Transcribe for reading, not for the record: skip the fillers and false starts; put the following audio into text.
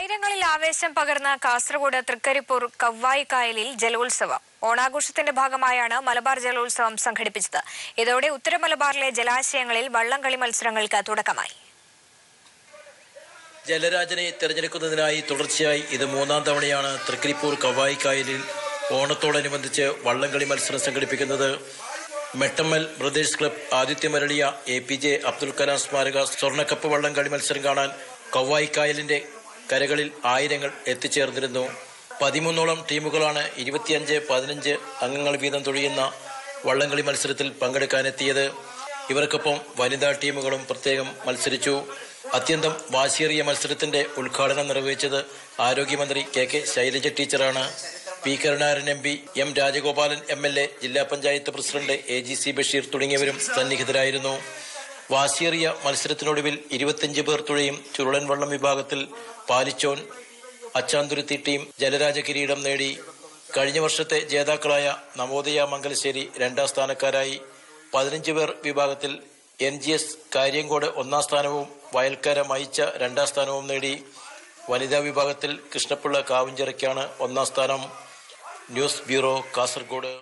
ആയിരങ്ങളിൽ ആവേശം പകർന്ന കാസർഗോഡ് തൃക്കരിപ്പൂർ കവ്വായിക്കായലിൽ ജലോത്സവം. ഓണാഘോഷത്തിന്റെ ഭാഗമായാണ് മലബാർ ജലോത്സവം സംഘടിപ്പിച്ചത്. ഇതോടെ ഉത്തര മലബാറിലെ ജലാശയങ്ങളിൽ വള്ളംകളി മത്സരങ്ങൾക്ക് തുടക്കമായി. ജലരാജനെ തെരഞ്ഞെടുക്കുന്നതിനായി തുടർച്ചയായി ഇത് മൂന്നാം തവണയാണ് തൃക്കരിപ്പൂർ കവ്വായിക്കായലിൽ ഓണത്തോടനുബന്ധിച്ച് വള്ളംകളി മത്സരം സംഘടിപ്പിക്കുന്നത്. മെട്ടമ്മൽ ബ്രദേഴ്സ് ക്ലബ് ആതിഥ്യമരളിയ APJ അബ്ദുൽ കലാം സ്മാരക സ്വർണ്ണക്കപ്പ് വള്ളംകളി മത്സരം കാണാൻ കവ്വായിക്കായലിന്റെ കരകളിൽ ആയിരങ്ങൾ എത്തിച്ചേർന്നിരുന്നു. 13ഓളം ടീമുകളാണ് 25-15 അംഗങ്ങൾ വീതം തുഴയുന്ന വള്ളംകളി മത്സരത്തിൽ പങ്കെടുക്കാനെത്തിയത്. ഇവർക്കൊപ്പം വനിതാ ടീമുകളും പ്രത്യേകം മത്സരിച്ചു. അത്യന്തം വാശിയേറിയ മത്സരത്തിന്റെ ഉദ്ഘാടനം നിർവഹിച്ചത് ആരോഗ്യമന്ത്രി KK ശൈലജ ടീച്ചറാണ്. P Karunakaran MP, M Rajagopalan MLA, ജില്ലാ പഞ്ചായത്ത് പ്രസിഡന്റ് AGC ബഷീർ തുടങ്ങിയവരും സന്നിഹിതരായിരുന്നു. വാശിയേറിയ മത്സരത്തിനൊടുവിൽ 25 പേർ തുഴയും ചുരുളൻ വള്ളം വിഭാഗത്തിൽ പാലിച്ചോൻ അച്ചാന്തുരുത്തി ടീം ജലരാജ കിരീടം നേടി. കഴിഞ്ഞ വർഷത്തെ ജേതാക്കളായ നവോദയ മംഗലശ്ശേരി രണ്ടാം സ്ഥാനക്കാരായി. 15 പേർ വിഭാഗത്തിൽ NGS കാര്യങ്കോട് ഒന്നാം സ്ഥാനവും വയൽക്കര മയിച്ച രണ്ടാം സ്ഥാനവും നേടി. വനിതാ വിഭാഗത്തിൽ കൃഷ്ണപിള്ള കാവുംചിറയ്ക്കാണ് ഒന്നാം സ്ഥാനം. News bureau, Kasaragod.